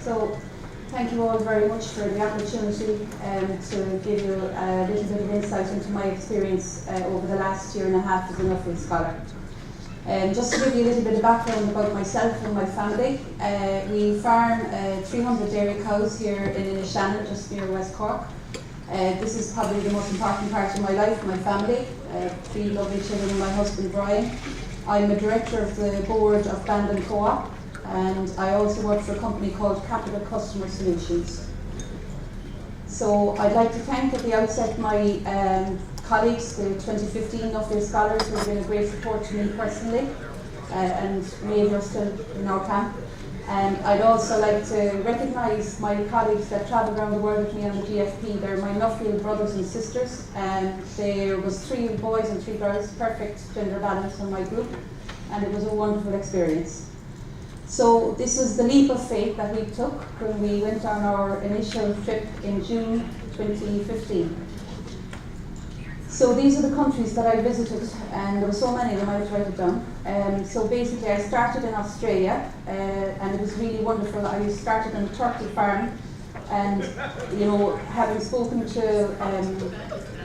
So, thank you all very much for the opportunity to give you a little bit of insight into my experience over the last year and a half as a Nuffield Scholar. Just to give you a little bit of background about myself and my family, we farm 300 dairy cows here in Inishannon, just near West Cork. This is probably the most important part of my life, my family, 3 lovely children and my husband Brian. I'm a director of the board of Bandon Co-op, and I also work for a company called Capital Customer Solutions. So I'd like to thank at the outset my colleagues, the 2015 Nuffield Scholars, who have been a great support to me personally, and many are still in our camp. And I'd also like to recognise my colleagues that travel around the world with me on the GFP. They're my Nuffield brothers and sisters, and there was 3 boys and 3 girls, perfect gender balance in my group, and it was a wonderful experience. So this was the leap of faith that we took when we went on our initial trip in June 2015. So these are the countries that I visited, and there were so many of them I had to write it down. So basically I started in Australia, and it was really wonderful. I started on a turkey farm, and having spoken to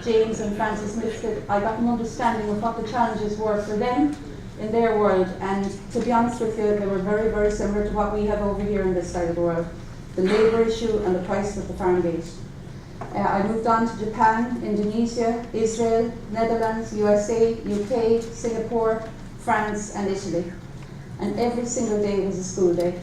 James and Francis Smith, I got an understanding of what the challenges were for them in their world, and to be honest with you, they were very, very similar to what we have over here in this side of the world. The labour issue and the price of the farm gate. I moved on to Japan, Indonesia, Israel, Netherlands, USA, UK, Singapore, France and Italy. And every single day was a school day.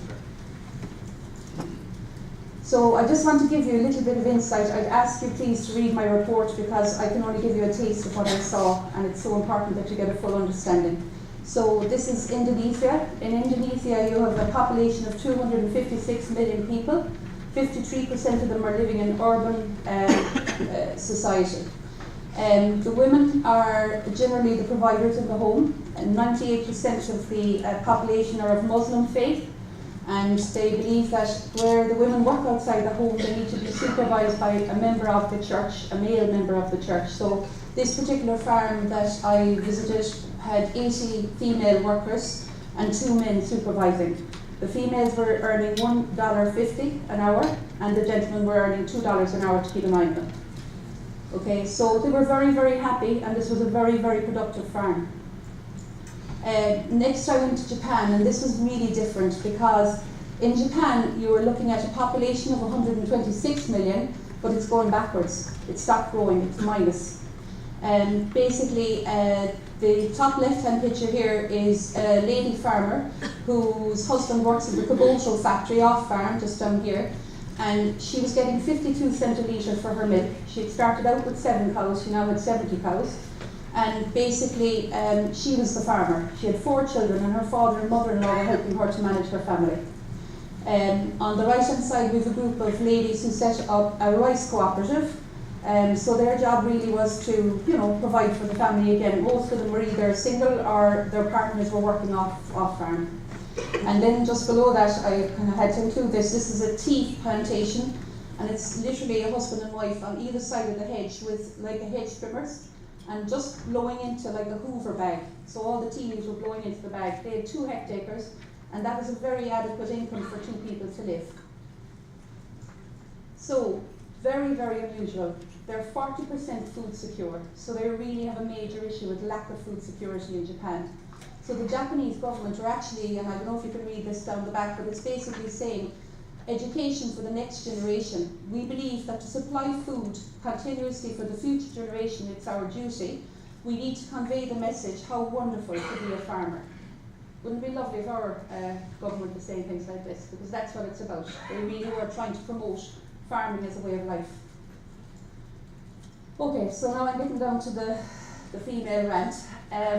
So I just want to give you a little bit of insight. I'd ask you please to read my report, because I can only give you a taste of what I saw, and it's so important that you get a full understanding. So this is Indonesia. In Indonesia you have a population of 256 million people. 53% of them are living in urban society. The women are generally the providers in the home, and 98% of the population are of Muslim faith, and they believe that where the women work outside the home, they need to be supervised by a member of the church, a male member of the church. So this particular farm that I visited had 80 female workers and 2 men supervising. The females were earning $1.50 an hour, and the gentlemen were earning $2 an hour to keep an eye on them. Okay, so they were very, very happy, and this was a very, very productive farm. Next I went to Japan, and this was really different, because in Japan you were looking at a population of 126 million, but it's going backwards. It stopped growing, it's minus. Basically, the top left-hand picture here is a lady farmer whose husband works in the Cabocho factory off farm, just down here, and she was getting 52 cents a litre for her milk. She had started out with 7 cows, she now had 70 cows, and basically she was the farmer. She had 4 children, and her father and mother-in-law were helping her to manage her family. On the right-hand side we have a group of ladies who set up a rice cooperative. So their job really was to, provide for the family again. Most of them were either single or their partners were working off farm. And then just below that, I kind of had to include this. This is a tea plantation, and it's literally a husband and wife on either side of the hedge with like a hedge trimmers, and just blowing into like a Hoover bag. So all the tea leaves were blowing into the bag. They had 2 hectares, and that was a very adequate income for 2 people to live. So, very, very unusual. They're 40% food secure, so they really have a major issue with lack of food security in Japan. So the Japanese government are actually, and I don't know if you can read this down the back, but it's basically saying, education for the next generation. We believe that to supply food continuously for the future generation, it's our duty. We need to convey the message how wonderful to be a farmer. Wouldn't it be lovely if our government was saying things like this, because that's what it's about. They really are trying to promote farming as a way of life. Okay, so now I'm getting down to the female rant.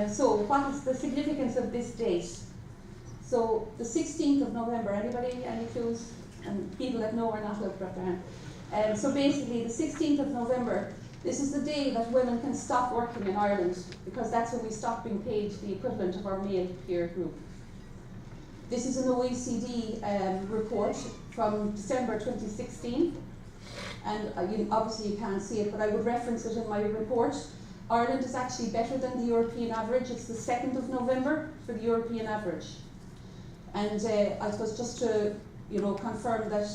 So what is the significance of this date? So the 16th of November, anybody, any clues? And people that know or not will put up their hand. So basically the 16th of November, this is the day that women can stop working in Ireland, because that's when we stop being paid the equivalent of our male peer group. This is an OECD report from December 2016. And obviously you can't see it, but I would reference it in my report. Ireland is actually better than the European average. It's the 2nd of November for the European average. And I suppose just to confirmed that,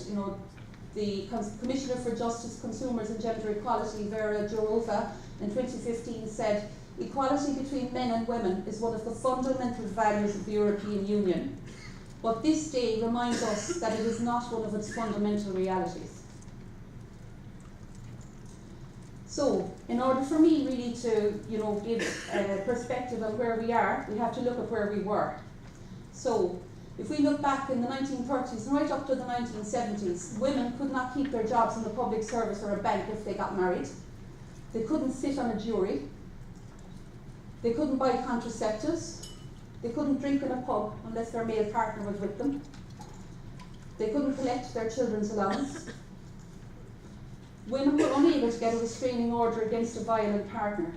the Commissioner for Justice, Consumers and Gender Equality, Vera Jourova, in 2015 said, "Equality between men and women is one of the fundamental values of the European Union. But this day reminds us that it is not one of its fundamental realities." So, in order for me really to, give a perspective on where we are, we have to look at where we were. So, if we look back in the 1930s and right up to the 1970s, women could not keep their jobs in the public service or a bank if they got married. They couldn't sit on a jury. They couldn't buy contraceptives. They couldn't drink in a pub unless their male partner was with them. They couldn't collect their children's allowance. Women were unable to get a restraining order against a violent partner.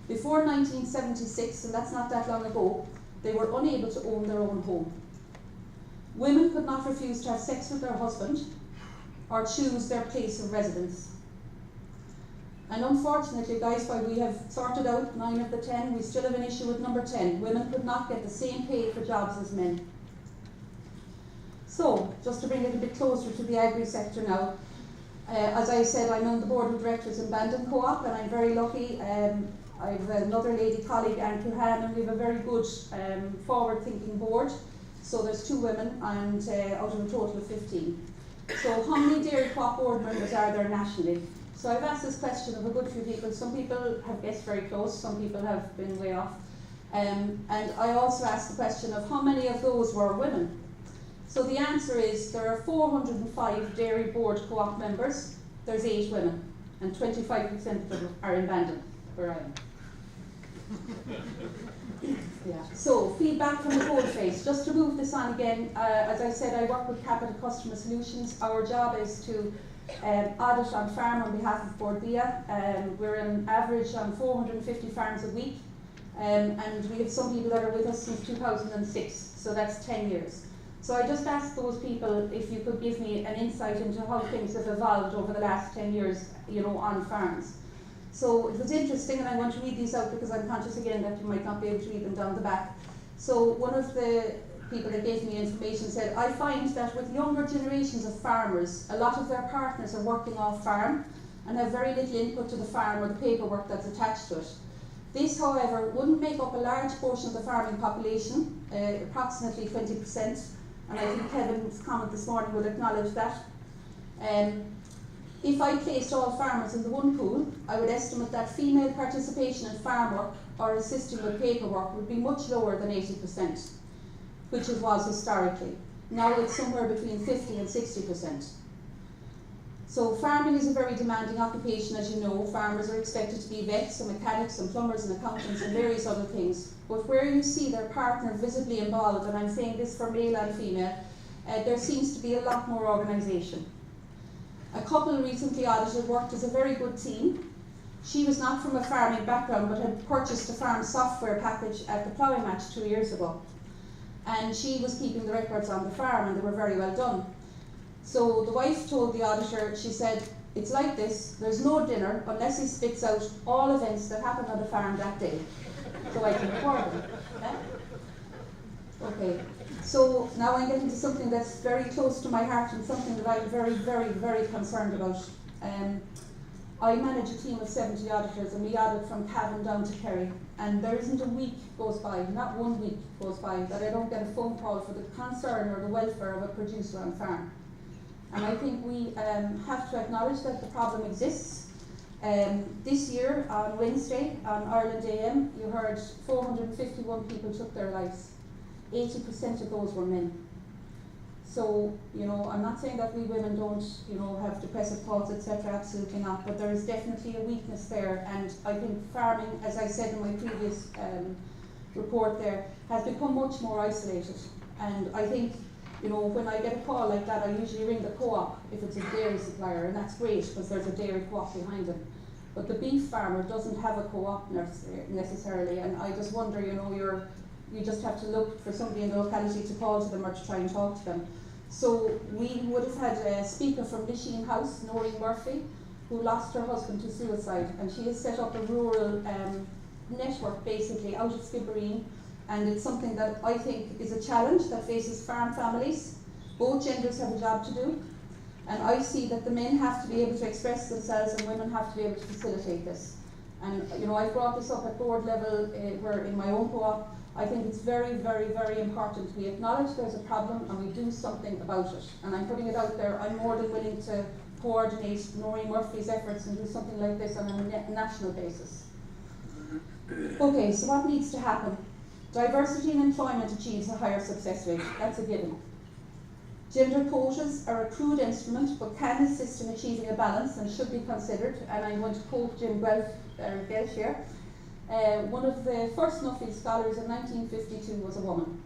Before 1976, and that's not that long ago, they were unable to own their own home. Women could not refuse to have sex with their husband or choose their place of residence. And unfortunately, guys, while we have sorted out 9 of the 10, we still have an issue with number 10. Women could not get the same pay for jobs as men. So, just to bring it a bit closer to the agri sector now, as I said, I'm on the board of directors in Bandon Co-op, and I'm very lucky. I have another lady colleague, Anne Kilhan, and we have a very good forward-thinking board. So there's 2 women, and out of a total of 15. So how many Dairy Co-op board members are there nationally? So I've asked this question of a good few people. Some people have guessed very close, some people have been way off. And I also asked the question of how many of those were women. So the answer is there are 405 Dairy Board Co-op members, there's 8 women, and 25% of them are in Bandon, where I am. Yeah. So feedback from the coalface. Just to move this on again, as I said, I work with Capital Customer Solutions. Our job is to audit on farm on behalf of Bord Bia. We're on average on 450 farms a week, and we have some people that are with us since 2006, so that's 10 years. So I just asked those people if you could give me an insight into how things have evolved over the last 10 years, on farms. So it was interesting, and I want to read these out because I'm conscious again that you might not be able to read them down the back. So one of the people that gave me information said, "I find that with younger generations of farmers, a lot of their partners are working off farm and have very little input to the farm or the paperwork that's attached to it. This, however, wouldn't make up a large portion of the farming population, approximately 20%, and I think Kevin's comment this morning would acknowledge that. If I placed all farmers in the one pool, I would estimate that female participation in farm work or assisting with paperwork would be much lower than 80%, which it was historically. Now it's somewhere between 50 and 60%. So farming is a very demanding occupation, as you know. Farmers are expected to be vets and mechanics and plumbers and accountants and various other things. But where you see their partner visibly involved, and I'm saying this for male and female, there seems to be a lot more organisation. A couple recently audited worked as a very good team. She was not from a farming background but had purchased a farm software package at the ploughing match 2 years ago. And she was keeping the records on the farm, and they were very well done. So the wife told the auditor, she said, "It's like this, there's no dinner unless he spits out all events that happened on the farm that day." So I can record them. Okay, so now I'm getting to something that's very close to my heart and something that I'm very, very, very concerned about. I manage a team of 70 auditors, and we audit from Cavan down to Kerry, and there isn't a week goes by, not 1 week goes by, that I don't get a phone call for the concern or the welfare of a producer on farm. And I think we have to acknowledge that the problem exists. This year, on Wednesday, on Ireland AM, you heard 451 people took their lives. 80% of those were men. So, I'm not saying that we women don't, have depressive thoughts, etc., absolutely not, but there is definitely a weakness there, and I think farming, as I said in my previous report there, has become much more isolated. And I think, when I get a call like that, I usually ring the co-op if it's a dairy supplier, and that's great because there's a dairy co-op behind them. But the beef farmer doesn't have a co-op necessarily, and I just wonder, you just have to look for somebody in the locality to call to them or to try and talk to them. So we would have had a speaker from Lisheen House, Noreen Murphy, who lost her husband to suicide, and she has set up a rural network basically out of Skibbereen, and it's something that I think is a challenge that faces farm families. Both genders have a job to do, and I see that the men have to be able to express themselves and women have to be able to facilitate this. And you know, I've brought this up at board level where in my own co-op, I think it's very, very, very important we acknowledge there's a problem and we do something about it. And I'm putting it out there, I'm more than willing to coordinate Noreen Murphy's efforts and do something like this on a national basis. Okay, so what needs to happen? Diversity in employment achieves a higher success rate, that's a given. Gender quotas are a crude instrument but can assist in achieving a balance and should be considered, and I'm going to quote Jim Guelph here. One of the first Nuffield scholars in 1952 was a woman.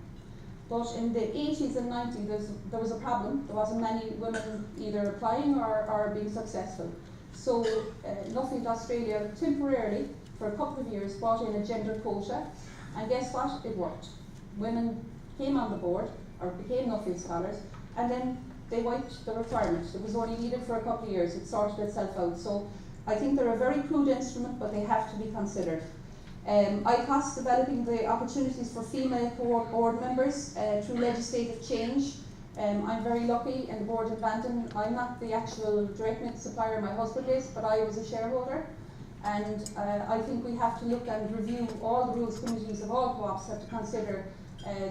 But in the 80s and 90s there was a problem. There wasn't many women either applying or being successful. So Nuffield Australia temporarily, for a couple of years, brought in a gender quota, and guess what? It worked. Women came on the board, or became Nuffield scholars, and then they wiped the requirement. It was only needed for a couple of years. It sorted itself out. So I think they're a very crude instrument, but they have to be considered. ICOS developing the opportunities for female board members through legislative change. I'm very lucky in the board of Bandon. I'm not the actual direct milk supplier, my husband is, but I was a shareholder. And I think we have to look and review all the rules committees of all co-ops have to consider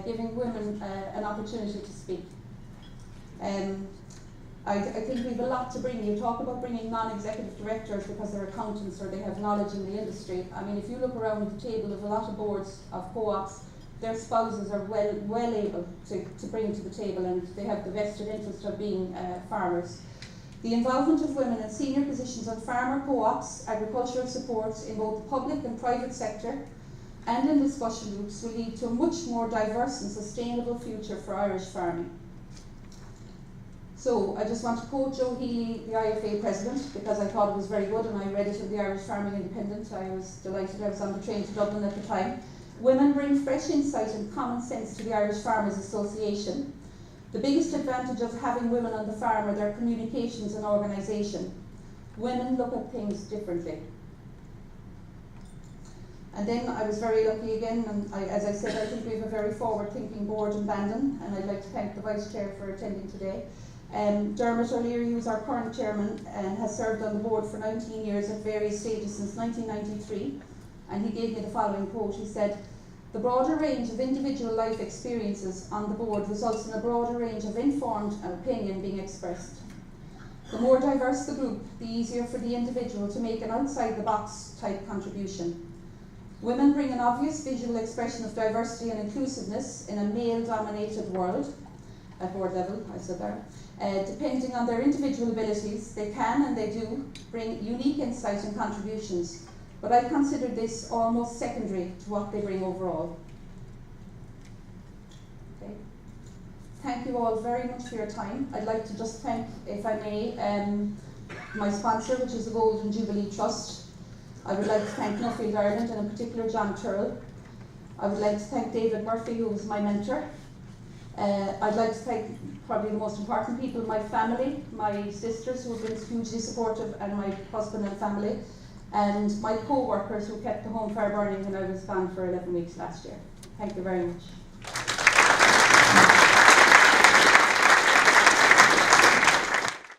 giving women an opportunity to speak. I think we have a lot to bring. You talk about bringing non-executive directors because they're accountants or they have knowledge in the industry. I mean, if you look around the table of a lot of boards of co-ops, their spouses are well able to bring to the table, and they have the vested interest of being farmers. The involvement of women in senior positions on farmer co-ops, agricultural supports in both the public and private sector, and in discussion groups will lead to a much more diverse and sustainable future for Irish farming. So I just want to quote Joe Healy, the IFA president, because I thought it was very good and I read it in the Irish Farming Independent. I was delighted. I was on the train to Dublin at the time. Women bring fresh insight and common sense to the Irish Farmers Association. The biggest advantage of having women on the farm are their communications and organisation. Women look at things differently. And then I was very lucky again, and as I said, I think we have a very forward-thinking board in Bandon, and I'd like to thank the Vice Chair for attending today. Dermot O'Leary, who's our current chairman, has served on the board for 19 years at various stages since 1993, and he gave me the following quote. He said, "The broader range of individual life experiences on the board results in a broader range of informed opinion being expressed. The more diverse the group, the easier for the individual to make an outside-the-box type contribution. Women bring an obvious visual expression of diversity and inclusiveness in a male-dominated world," at board level, I said there. Depending on their individual abilities, they can and they do bring unique insight and contributions, but I consider this almost secondary to what they bring overall. Okay. Thank you all very much for your time. I'd like to just thank, if I may, my sponsor, which is the Golden Jubilee Trust. I would like to thank Nuffield Ireland, and in particular John Turrell. I would like to thank David Murphy, who was my mentor. I'd like to thank probably the most important people in my family, my sisters who have been hugely supportive, and my husband and family, and my co-workers who kept the home fire burning when I was gone for 11 weeks last year. Thank you very much.